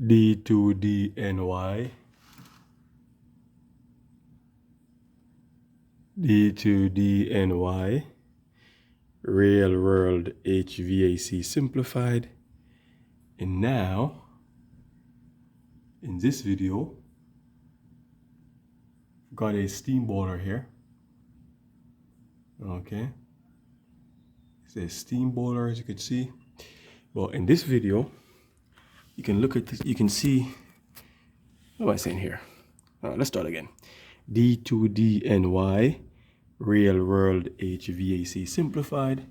D2DNY, D2DNY, Real World HVAC Simplified. And now, in this video, got a steam boiler here. Okay, it's a steam boiler, as you can see. Well, in this video, you can look at this, you can see, what am I saying here? Let's start again. D2DNY, Real World HVAC Simplified.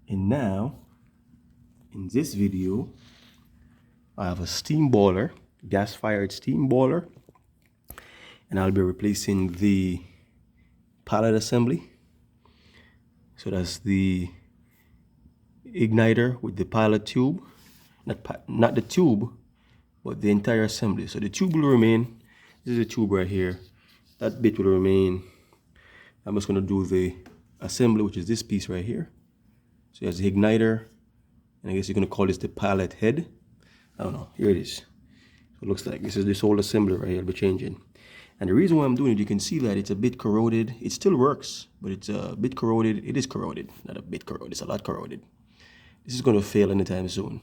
And now, in this video, I have a steam boiler, gas-fired steam boiler, and I'll be replacing the pilot assembly. So that's the igniter with the pilot tube, not the tube, but the entire assembly. So the tube will remain. This is the tube right here. That bit will remain. I'm just going to do the assembly, which is this piece right here. So it has the igniter, and I guess you're going to call this the pilot head. I don't know. Here it is. So it looks like this is this whole assembly right here. I'll be changing. And the reason why I'm doing it, you can see that it's a bit corroded. It still works, but it's a bit corroded. It is corroded, not a bit corroded. It's a lot corroded. This is going to fail anytime soon.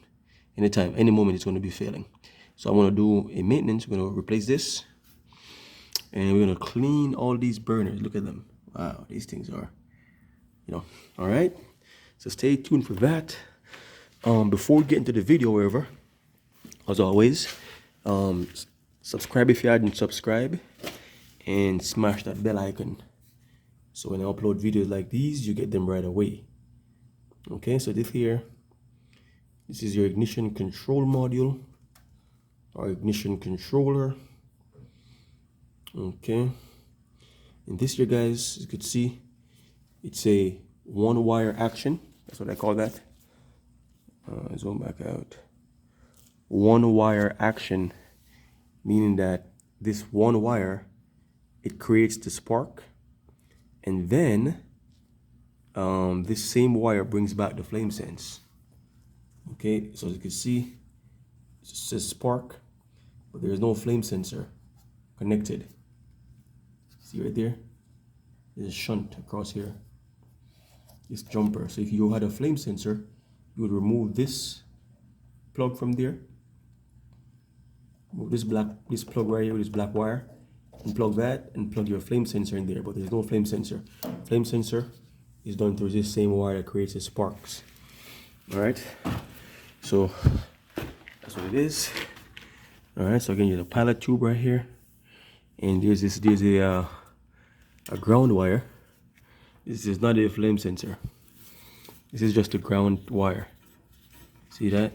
Anytime, any moment, it's going to be failing. So I'm going to do a maintenance. We're going to replace this, and we're going to clean all these burners. Look at them. Wow, these things are, all right. So stay tuned for that. Before we get into the video, however, as always, subscribe if you hadn't subscribed, and smash that bell icon. So when I upload videos like these, you get them right away. Okay, so this is your ignition control module, or ignition controller. Okay, and this here, guys, you could see it's a one-wire action. That's what I call that. Zoom back out. One-wire action, meaning that this one wire, it creates the spark, and then this same wire brings back the flame sense. Okay, so as you can see, it says spark, but there is no flame sensor connected. See right there? There's a shunt across here, this jumper. So if you had a flame sensor, you would remove this plug from there, move this plug right here with this black wire, and plug that, and plug your flame sensor in there. But there's no flame sensor. Flame sensor is done through this same wire that creates the sparks. All right, so that's what it is. All right, so again, you have a pilot tube right here, and there's a ground wire. This is not a flame sensor. This is just a ground wire. See that?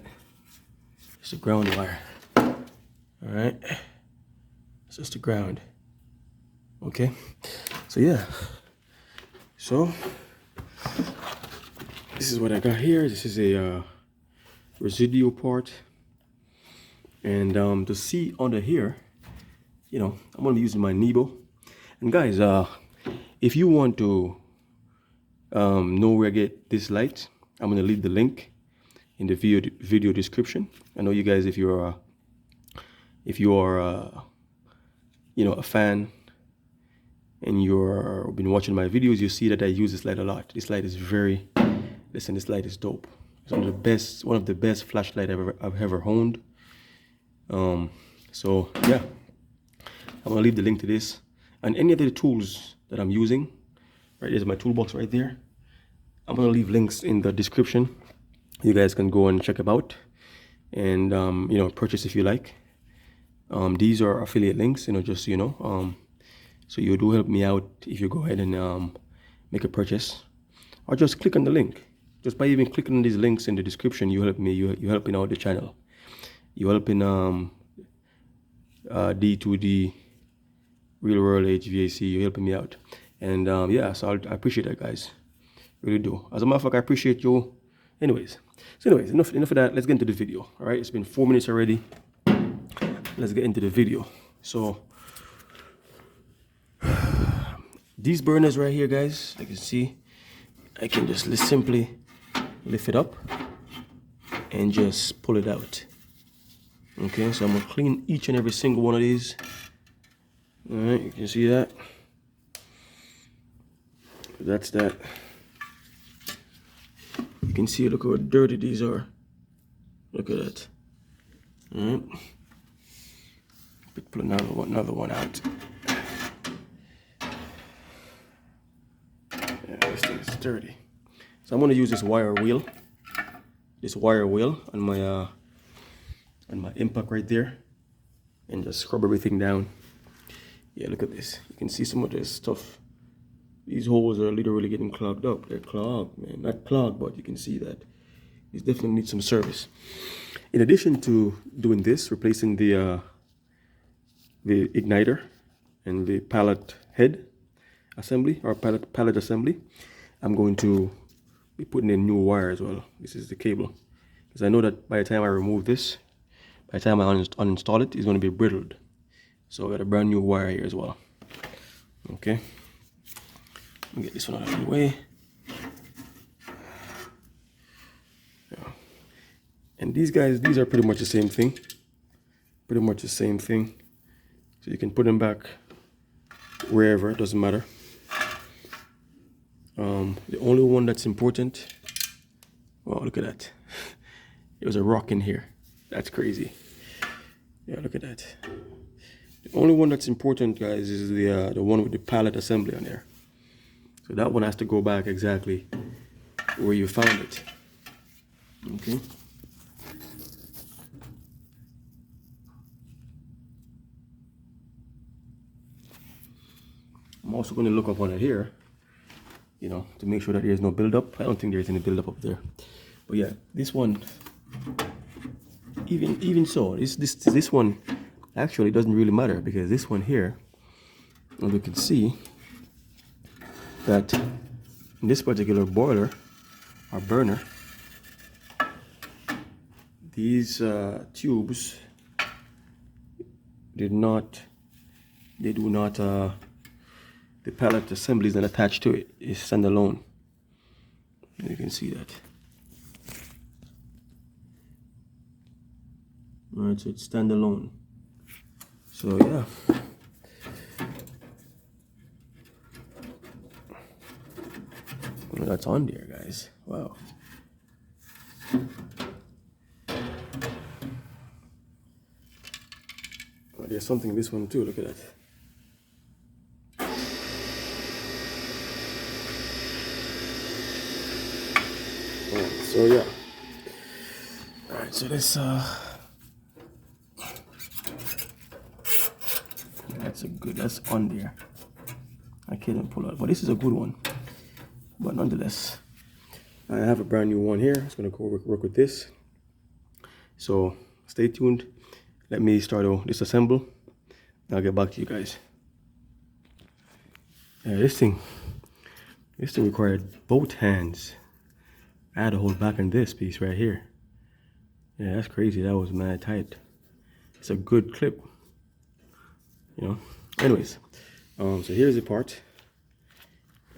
It's a ground wire. All right, it's just the ground. Okay, so yeah, so this is what I got here. This is a residual part, and to see under here, I'm gonna be using my Nebo. And guys, if you want to know where I get this light, I'm gonna leave the link in the video description. I know you guys, if you are a fan and you've been watching my videos, you see that I use this light a lot. This light is this light is dope. It's one of the best flashlight I've ever owned. So yeah, I'm gonna leave the link to this and any of the tools that I'm using. Right, there's my toolbox right there. I'm gonna leave links in the description. You guys can go and check them out, and purchase if you like. These are affiliate links, just so you know. So you do help me out if you go ahead and make a purchase, or just click on the link. Just by even clicking on these links in the description, you help me. You're helping out the channel. You're helping D2D, Real World HVAC. You're helping me out, and yeah. So I appreciate that, guys. Really do. As a matter of fact, I appreciate you. Anyways, enough of that. Let's get into the video. All right, it's been 4 minutes already. Let's get into the video. So these burners right here, guys, like you see, I can just simply lift it up and just pull it out. Okay, so I'm gonna clean each and every single one of these. All right, you can see that. That's that. You can see, look how dirty these are. Look at that. All right. Put another one out. Yeah, this thing is dirty. So I'm gonna use this wire wheel on my impact right there, and just scrub everything down. Yeah, look at this. You can see some of this stuff. These holes are literally getting clogged up. They're clogged, man. Not clogged, but you can see that these definitely need some service. In addition to doing this, replacing the igniter and the pallet head assembly, or pallet assembly, I'm going to be putting in new wire as well. This is the cable, because I know that by the time I remove this, by the time I uninstall it, it's going to be brittled. So I got a brand new wire here as well. Okay, let me get this one out of the way. Yeah. And these guys, these are pretty much the same thing. Pretty much the same thing. So you can put them back wherever, it doesn't matter. The only one that's important, wow, look at that. There's a rock in here. That's crazy. Yeah, look at that. The only one that's important, guys, is the one with the pallet assembly on there. So that one has to go back exactly where you found it. Okay. I'm also going to look up on it here, you know, to make sure that there's no buildup. I don't think there's any buildup up there. But yeah, this one, even so, this one actually doesn't really matter, because this one here, as you can see, that in this particular boiler or burner, these tubes the pallet assembly is not attached to it. It's standalone. You can see that. Alright, so it's standalone. So yeah. Well, that's on there, guys. Wow. Oh, there's something in this one too. Look at that. Alright, so yeah. Alright, so this that's on there. I can't pull out, but this is a good one. But nonetheless, I have a brand new one here. It's gonna go work with this. So stay tuned. Let me start disassemble. I'll get back to you guys. Yeah, this thing required both hands. I had to hold back on this piece right here. Yeah, that's crazy. That was mad tight. It's a good clip, you know. Anyways, so here's the part.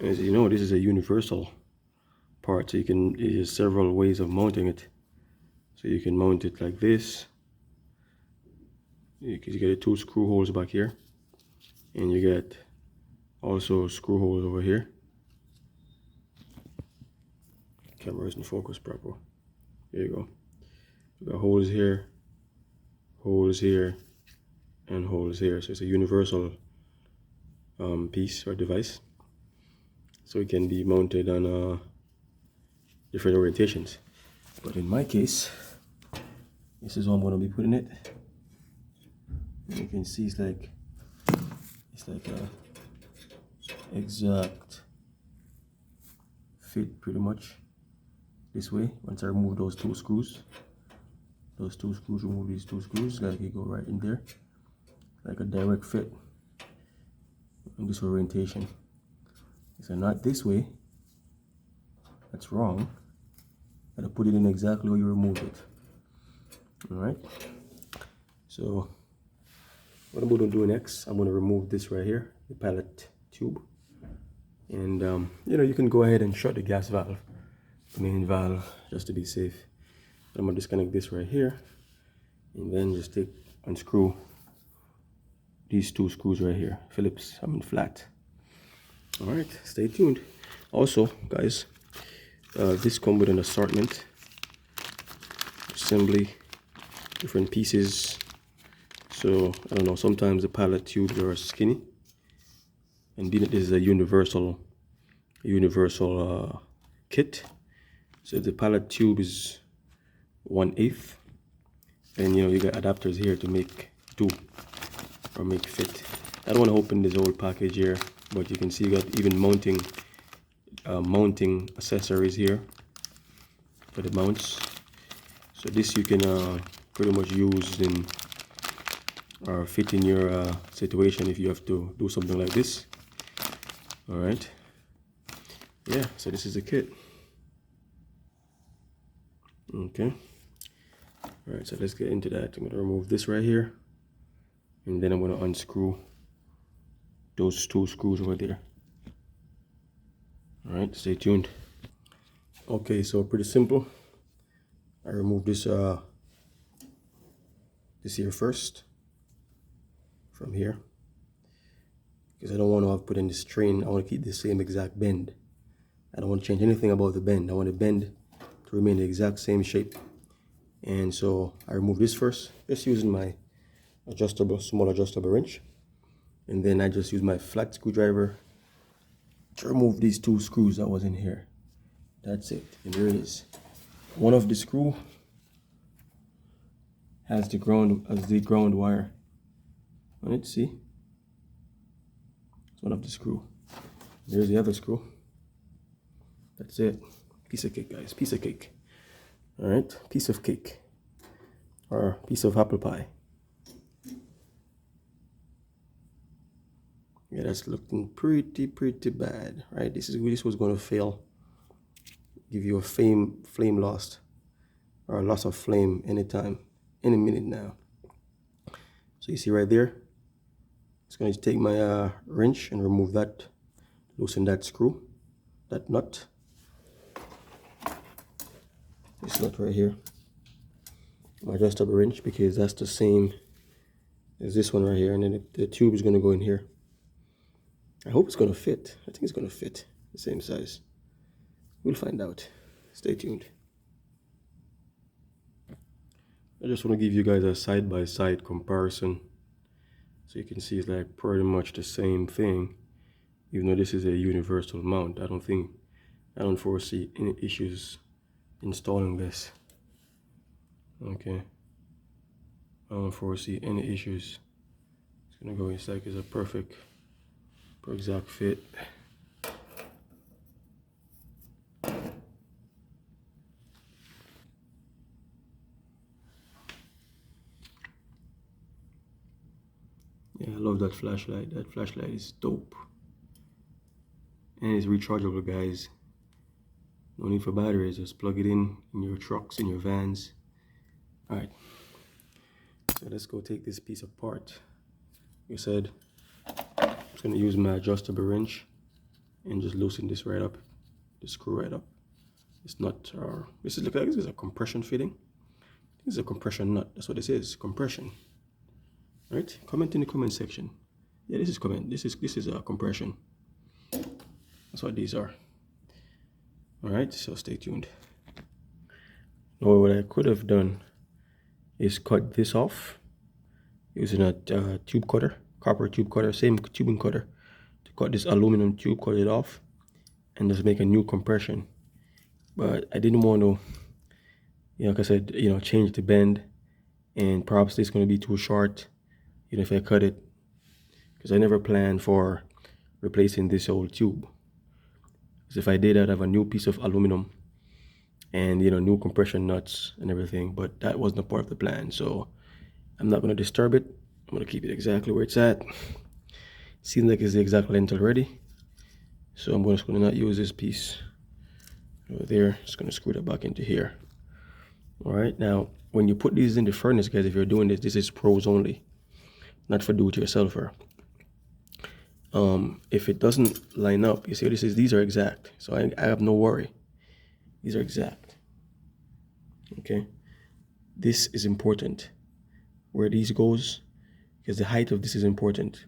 As you know, this is a universal part, so there's several ways of mounting it. So you can mount it like this. You get 2 screw holes back here, and you get also screw holes over here. Camera isn't focused proper. There you go. You got holes here, and holes here. So it's a universal piece or device. So it can be mounted on different orientations. But in my case, this is how I'm going to be putting it. You can see it's like a exact fit, pretty much this way. Once I remove those 2 screws, remove these 2 screws, like you go right in there, like a direct fit in this orientation. So not this way, that's wrong. Gotta put it in exactly where you removed it. Alright, so what I'm going to do next, I'm going to remove this right here, the pallet tube, and you know, you can go ahead and shut the gas valve, the main valve, just to be safe. I'm going to disconnect this right here, And then just unscrew these two screws right here, Phillips, flat. All right, stay tuned. Also, guys, this comes with an assortment, assembly, different pieces. So I don't know, sometimes the pallet tubes are skinny, and being that this is a universal kit, so the pallet tube is 1/8, and you got adapters here to make do or make fit. I don't want to open this whole package here, but you can see you got even mounting accessories here for the mounts. So this you can pretty much use in or fit in your situation if you have to do something like this. All right, yeah, so this is the kit. Okay, all right, so let's get into that. I'm going to remove this right here, and then I'm going to unscrew those two screws over there. All right, stay tuned. Okay, so pretty simple. I remove this here first from here, because I don't want to put in the strain. I want to keep the same exact bend. I don't want to change anything about the bend. I want the bend to remain the exact same shape. And so I remove this first, just using my small adjustable wrench. And then I just use my flat screwdriver to remove these two screws that was in here. That's it, and there it is. One of the screw has the ground wire on it. See, it's one of the screw. There's the other screw. That's it. Piece of cake, guys. Piece of cake. All right, piece of cake, or piece of apple pie. Yeah, that's looking pretty bad, right? This was going to fail. Give you a flame loss, or a loss of flame anytime, any minute now. So you see right there, it's going to take my wrench and remove that, loosen that screw, that nut. This nut right here, my adjustable wrench, because that's the same as this one right here, and then the tube is going to go in here. I hope it's going to fit. I think it's going to fit the same size. We'll find out. Stay tuned. I just want to give you guys a side-by-side comparison, so you can see it's like pretty much the same thing, even though this is a universal mount. I don't foresee any issues installing this. Okay, I don't foresee any issues. It's gonna go. It's like it's a perfect exact fit. Yeah, I love that flashlight. That flashlight is dope. And it's rechargeable, guys. No need for batteries. Just plug it in your trucks, in your vans. All right. So let's go take this piece apart. Like I said, I'm just going to use my adjustable wrench and just loosen this right up. The screw right up. It's not, this is, look like this is a compression fitting. This is a compression nut. That's what this is, compression. Right? Comment in the comment section. Yeah, this is a compression. That's what these are. All right, so stay tuned. Now what I could have done is cut this off using a tube cutter, copper tube cutter, same tubing cutter, to cut this aluminum tube, cut it off, and just make a new compression. But I didn't want to, like I said, change the bend, and perhaps this is going to be too short, if I cut it, because I never planned for replacing this old tube. Because if I did, I'd have a new piece of aluminum and new compression nuts and everything, but that wasn't a part of the plan. So I'm not going to disturb it. I'm going to keep it exactly where it's at. Seems like it's the exact length already, so I'm just going to not use this piece over there. Just going to screw that back into here. All right, now when you put these in the furnace, guys, if you're doing this is pros only, not for do-it-yourselfer. If it doesn't line up, you see these are exact, so I have no worry. These are exact. Okay, this is important. where these goes, because the height of this is important.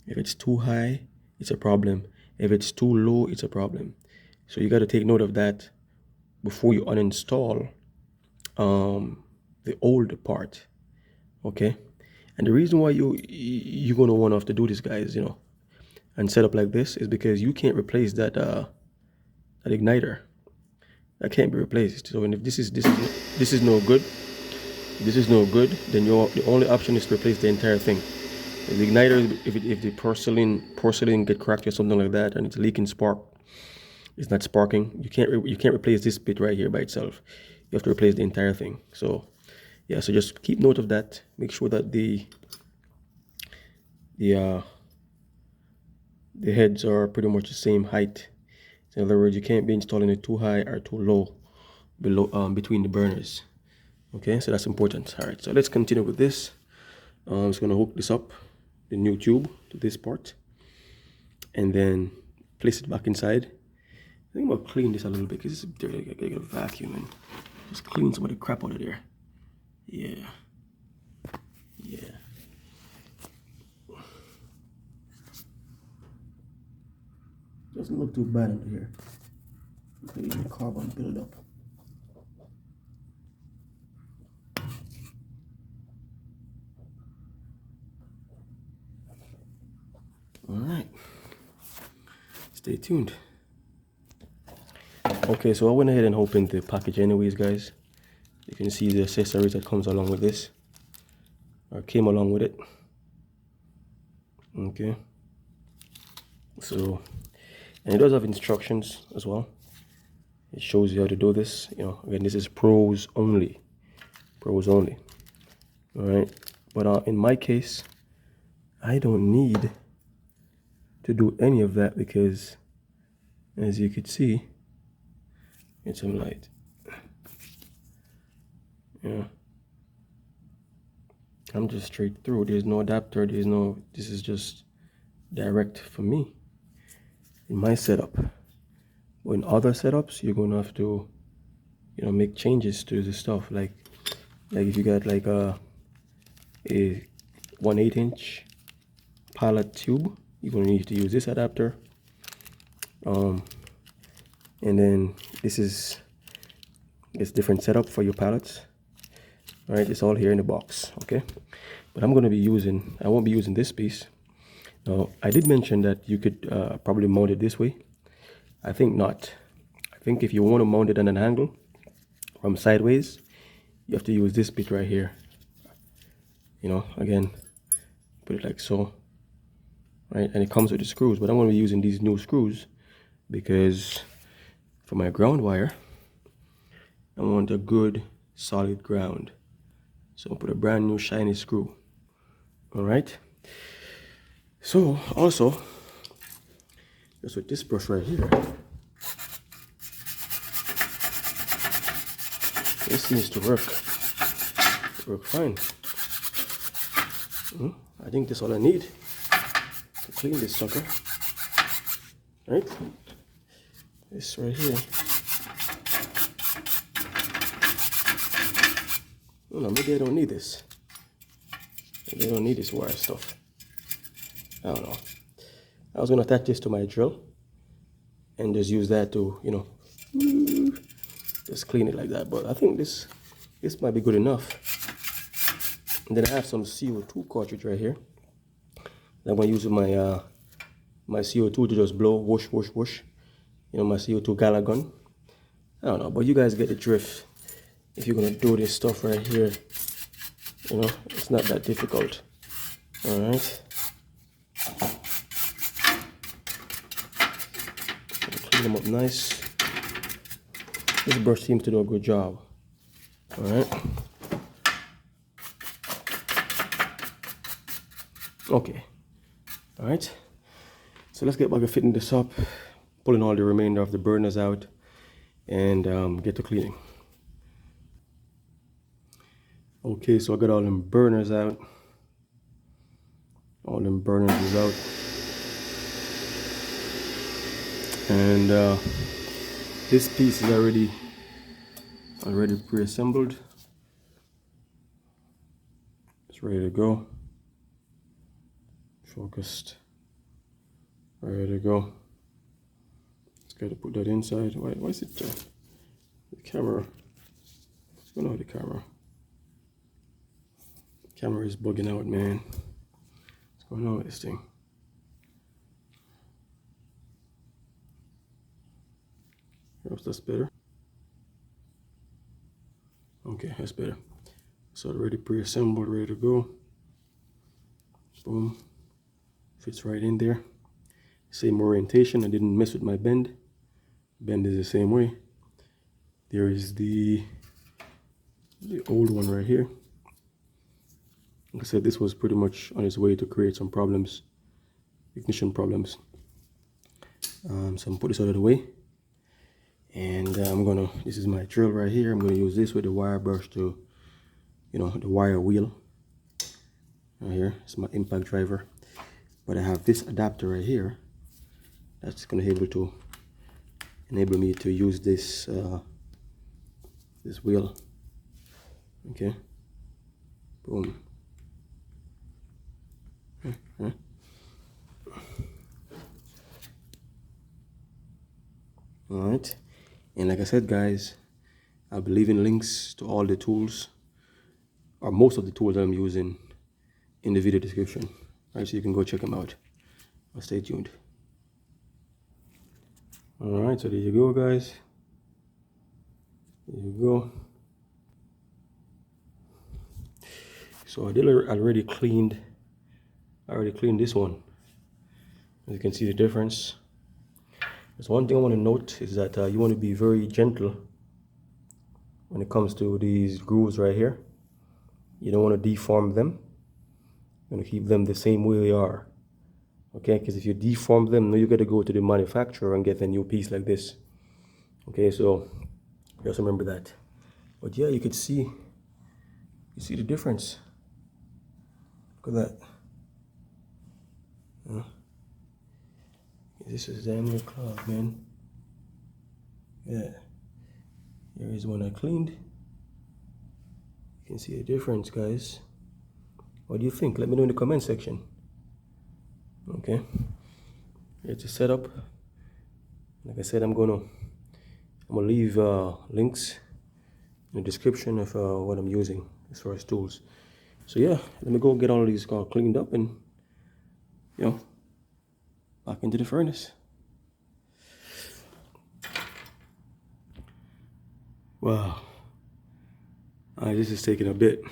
If it's too high, it's a problem. If it's too low, it's a problem. So you got to take note of that before you uninstall the old part, okay? And the reason why you're gonna want to have to do this, guys, and set up like this is because you can't replace that that igniter. That can't be replaced. So, and if this is no good, this is no good, then the only option is to replace the entire thing. If the igniter, if the porcelain get cracked or something like that, and it's leaking spark, it's not sparking, you can't replace this bit right here by itself. You have to replace the entire thing. So yeah, so just keep note of that. Make sure that the heads are pretty much the same height. In other words, you can't be installing it too high or too low below between the burners. Okay, so that's important. All right, so let's continue with this. I'm just gonna hook this up, the new tube, to this part, and then place it back inside. I think I'm gonna clean this a little bit because it's dirty. I gotta get a vacuum and just clean some of the crap out of there. Yeah. Doesn't look too bad under here. Look at the carbon buildup. All right. Stay tuned. Okay, so I went ahead and opened the package anyways, guys. You can see the accessories that comes along with this, or came along with it. Okay. So, and it does have instructions as well. It shows you how to do this. Again, this is pros only. Pros only. All right. But in my case, I don't need to do any of that because, as you could see, it's some light. Yeah. I'm just straight through. There's no adapter. This is just direct for me in my setup. But in other setups, you're going to have to, make changes to the stuff. Like if you got like a 1/8 inch pallet tube, you're going to need to use this adapter. And then it's different setup for your pallets. All right, it's all here in the box, okay? But I won't be using this piece. Now, I did mention that you could probably mount it this way. I think not. I think if you want to mount it at an angle from sideways, you have to use this bit right here. Again, put it like so, right? And it comes with the screws, but I'm going to be using these new screws because for my ground wire, I want a good solid ground. So I'll put a brand new shiny screw. All right. So also, just with this brush right here, this seems to work fine. I think that's all I need to clean this sucker. Right? This right here. Oh no, maybe I don't need this. Maybe I don't need this wire stuff. I don't know. I was gonna attach this to my drill and just use that to, just clean it like that. But I think this might be good enough. And then I have some CO2 cartridge right here. I'm gonna use my my CO2 to just blow, whoosh, whoosh, whoosh. My CO2 gala gun. I don't know, but you guys get the drift. If you're gonna do this stuff right here, it's not that difficult. All right. Clean them up nice. This brush seems to do a good job. All right. Okay. All right. So let's get back to fitting this up, pulling all the remainder of the burners out, and get to cleaning. Okay, so I got all them burners out. All them burners is out. And this piece is already pre-assembled. It's ready to go. Focused. Ready to go. Just got to put that inside. Why is it the camera? What's going on with the camera? The camera is bugging out, man. What's going on with this thing? Perhaps that's better. Okay, that's better. So already pre-assembled, ready to go. Boom. Fits right in there. Same orientation. I didn't mess with my bend. Bend is the same way. There is the old one right here. Like I said, this was pretty much on its way to create some problems, ignition problems. So I'm gonna put this out of the way. And this is my drill right here. I'm gonna use this with the wire brush to, the wire wheel. Right here, it's my impact driver. But I have this adapter right here. That's gonna be able to enable me to use this this wheel. Okay. Boom. All right. And like I said, guys, I'll be leaving links to all the tools, or most of the tools that I'm using, in the video description. All right, so you can go check them out. Well, stay tuned. All right, so there you go, guys. There you go. So I already cleaned this one. As you can see the difference. There's one thing I want to note is that you want to be very gentle when it comes to these grooves right here. You don't want to deform them. You want to keep them the same way they are. Okay, because if you deform them, now you got to go to the manufacturer and get a new piece like this. Okay, so just remember that. But yeah, you see the difference. Look at that. This is damn near clogged, man. Yeah. Here is one I cleaned. You can see a difference, guys. What do you think? Let me know in the comment section. Okay. Here's the setup. Like I said, I'm gonna leave links in the description of what I'm using as far as tools. So yeah, let me go get all of these cleaned up and back into the furnace. Wow. This is taking a bit.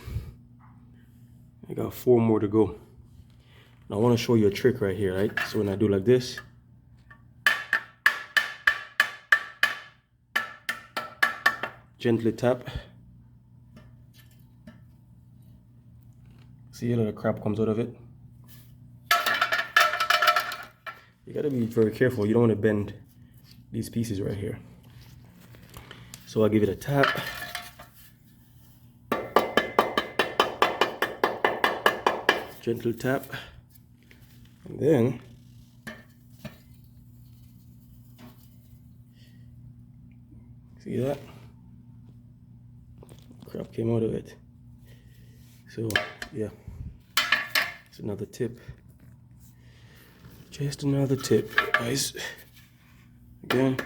I got 4 more to go. Now I want to show you a trick right here, right? So when I do like this, gently tap. See a little crap comes out of it. You gotta be very careful. You don't want to bend these pieces right here. So I'll give it a tap. Gentle tap. And then see that? Crap came out of it. So yeah, it's another tip. Just another tip, guys. Again,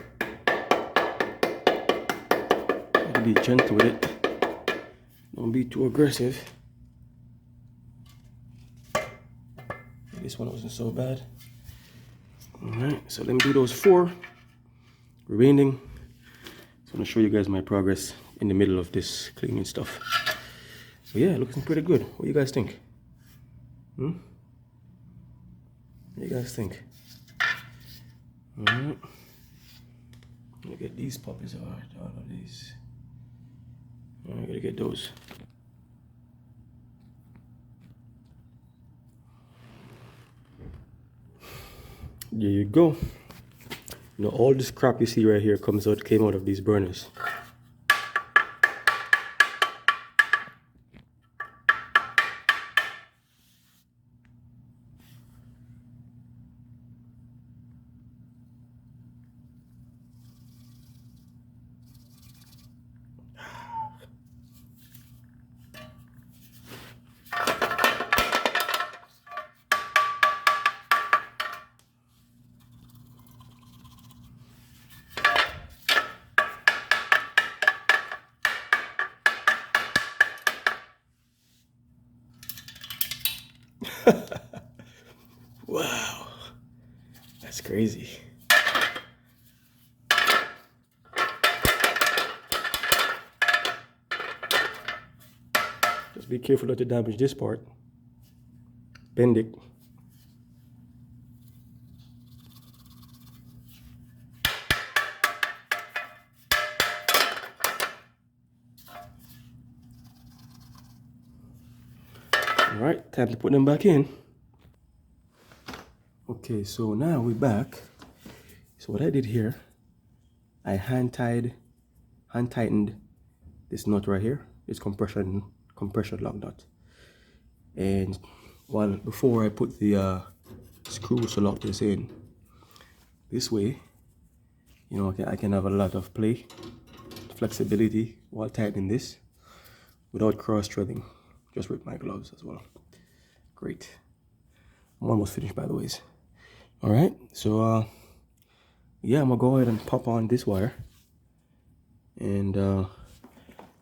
gotta be gentle with it. Don't be too aggressive. This one wasn't so bad. All right, so let me do those 4 remaining. So I'm gonna show you guys my progress in the middle of this cleaning stuff. So yeah, looking pretty good. What do you guys think? What do you guys think? All right. Let me get these puppies out of these. All right, gotta get those. There you go. All this crap you see right here came out of these burners. Wow, that's crazy. Just be careful not to damage this part. Bend it. All right, time to put them back in. Okay, so now we're back. So what I did here, I hand tightened this nut right here, this compression lock nut. And before I put the screws to lock this in, this way, you know, I can have a lot of play, flexibility while tightening this without cross-threading, just with my gloves as well. Great. I'm almost finished, by the way. All right, so yeah, I'm gonna go ahead and pop on this wire, and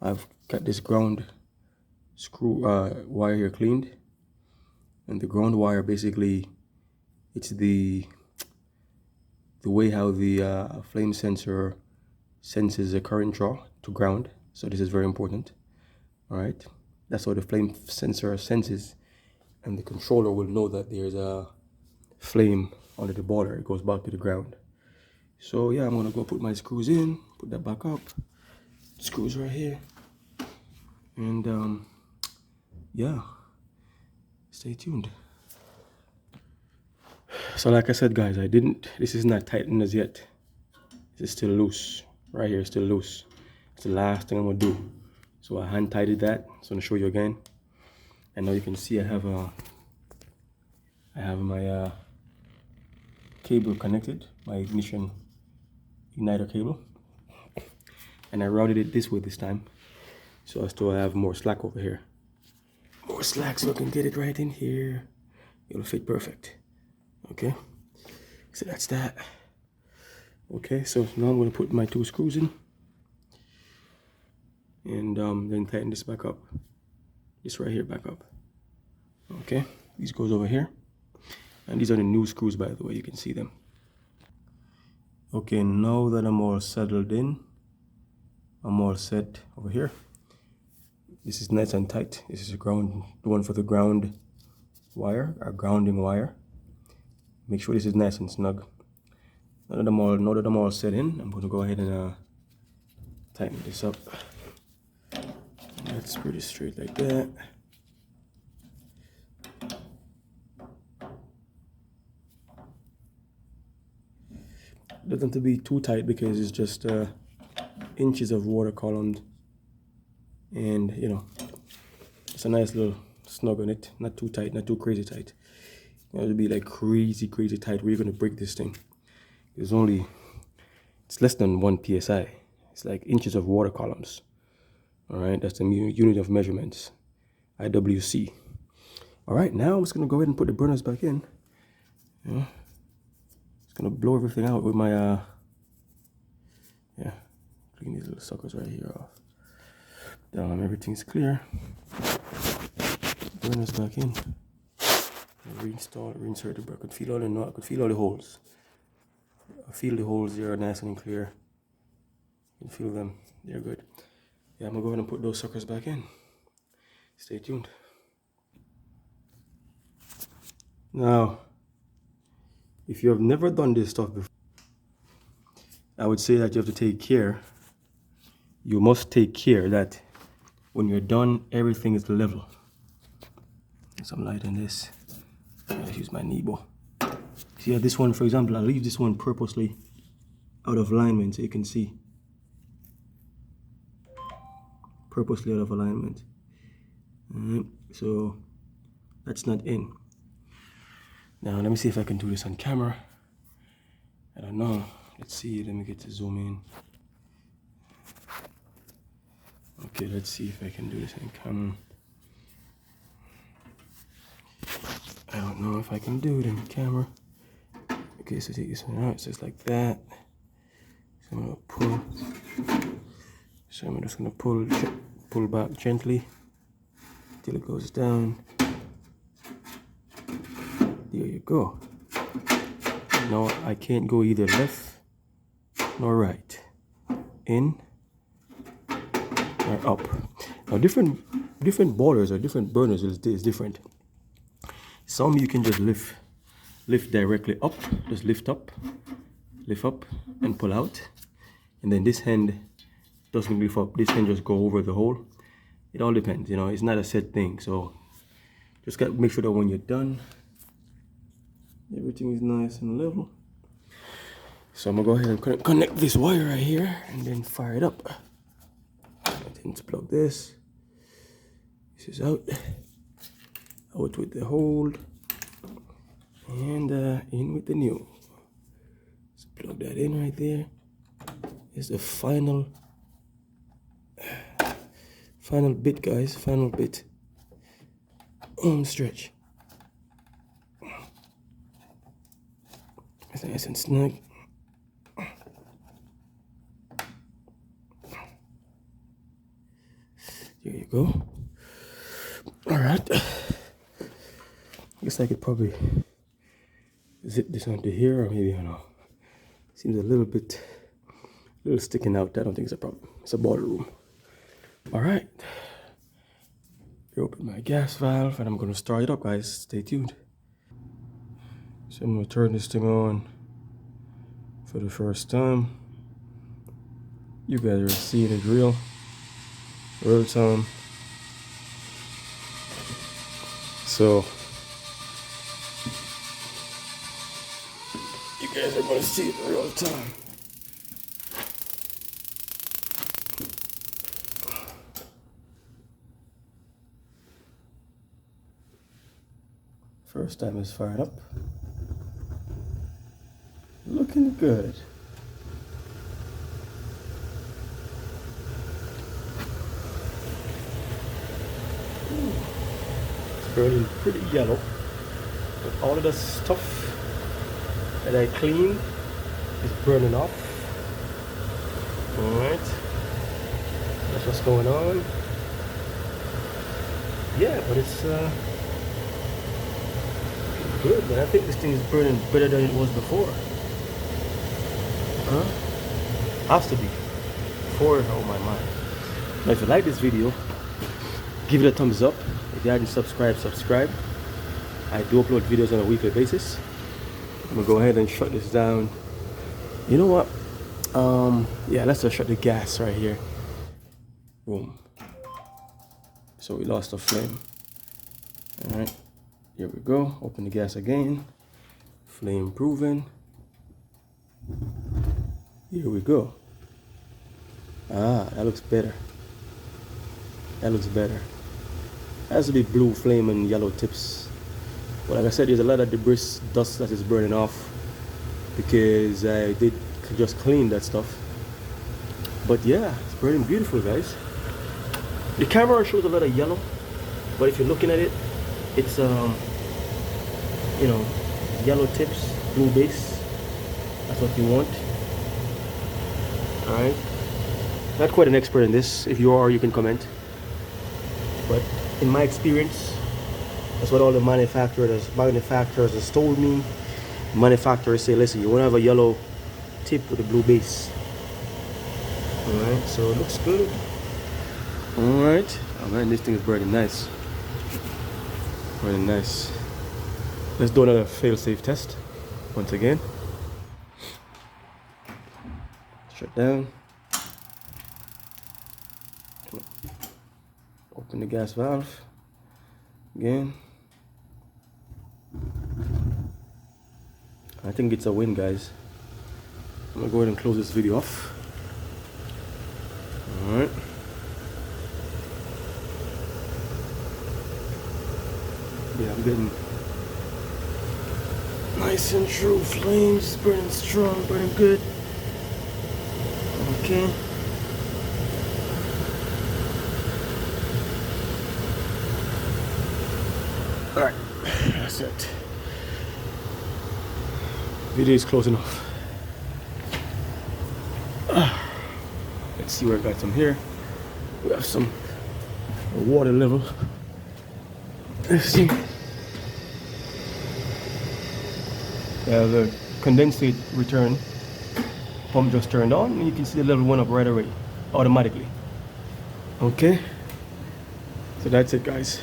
I've got this ground screw wire here cleaned, and the ground wire basically, it's the way how the flame sensor senses a current draw to ground. So this is very important. All right, that's how the flame sensor senses, and the controller will know that there's a flame under the boiler. It goes back to the ground. So yeah, I'm gonna go put my screws in, put that back up, screws right here, and yeah, stay tuned. So like I said, guys, this is not tightened as yet. This is still loose. Right here, still loose. It's the last thing I'm gonna do. So I hand tightened that. So I'm gonna show you again. And now you can see I have my cable connected, my ignition igniter cable, and I routed it this way this time, so I still have more slack over here. More slack so I can get it right in here. It'll fit perfect. Okay, so that's that. Okay, so now I'm going to put my 2 screws in, and then tighten this back up. This right here back up. Okay, these goes over here, and these are the new screws, by the way. You can see them. Okay, now that I'm all settled in, I'm all set over here. This is nice and tight. This is the one for the ground wire, our grounding wire. Make sure this is nice and snug. Now that I'm all set in, I'm going to go ahead and tighten this up. That's pretty straight like that. Doesn't have to be too tight because it's just inches of water column, and you know, it's a nice little snug on it. Not too tight, not too crazy tight. You know, it'll be like crazy tight where you're gonna break this thing. It's less than 1 psi. It's like inches of water columns. All right, that's the unit of measurements, IWC. All right, now I'm just gonna go ahead and put the burners back in. Yeah. Just gonna blow everything out with my yeah, clean these little suckers right here off. Everything's clear. Burners back in. Reinstall, reinsert the. I could feel all the holes. I feel the holes there are nice and clear. You can feel them. They're good. Yeah, I'm gonna go ahead and put those suckers back in. Stay tuned. Now, if you have never done this stuff before, I would say that you have to take care. You must take care that when you're done, everything is level. Get some light in this. I'll use my Nebo. See, yeah, this one, for example, I'll leave this one purposely out of alignment so you can see. Purposely out of alignment. So that's not in. Now let me see if I can do this on camera. I don't know. Let's see. Let me get to zoom in. Okay, let's see if I can do this on camera. I don't know if I can do it on camera. Okay, so take this one out. So it's like that. So I'm gonna pull. So I'm just gonna pull back gently till it goes down. There you go. Now I can't go either left nor right. In or up. Now different boilers or different burners is different. Some you can just lift directly up, just lift up and pull out. And then this hand doesn't lift up, this hand just go over the hole. It all depends, you know, it's not a set thing. So just gotta make sure that when you're done, everything is nice and level. So I'm gonna go ahead and connect this wire right here and then fire it up. Then plug this. This is out with the hold, and in with the new. So plug that in right there. Is the final bit, guys. Final bit. Stretch. It's nice and snug. There you go. All right. I guess I could probably zip this onto here, or maybe I don't know. Seems a little sticking out. I don't think it's a problem. It's a boiler room. All right. Open my gas valve, and I'm gonna start it up, guys. Stay tuned. So I'm gonna turn this thing on for the first time. You guys are seeing it real time. So you guys are gonna see it real time. First time it's fired up. Looking good. It's burning pretty yellow. But all of the stuff that I cleaned is burning off. Alright. That's what's going on. Yeah, but it's good, man. I think this thing is burning better than it was before. Huh? Has to be. Before, oh my mind. Now if you like this video, give it a thumbs up. If you haven't subscribed, subscribe. I do upload videos on a weekly basis. I'm gonna go ahead and shut this down. You know what? Yeah, let's just shut the gas right here. Boom. So we lost the flame. Alright. Here we go. Open the gas again. Flame proven. Here we go. Ah, that looks better. That looks better. It has to be blue flame and yellow tips. But like I said, there's a lot of debris, dust that is burning off because I did just clean that stuff. But yeah, it's burning beautiful, guys. The camera shows a lot of yellow, but if you're looking at it, it's you know, yellow tips, blue base. That's what you want. All right. Not quite an expert in this. If you are, you can comment. But in my experience, that's what all the manufacturers have told me. Manufacturers say, listen, you want to have a yellow tip with a blue base. All right. So it looks good. All right. Oh man, this thing is burning nice. Burning nice. Let's do another fail-safe test once again. Shut down. Open the gas valve again. I think it's a win, guys. I'm gonna go ahead and close this video off. All right. Yeah, I'm getting nice and true flames, burning strong, burning good. Okay. Alright, that's it. Video is close enough. Let's see where I got some here. We have some water level. Let's see. The condensate return pump just turned on, and you can see the level went up right away automatically. Okay, so that's it, guys.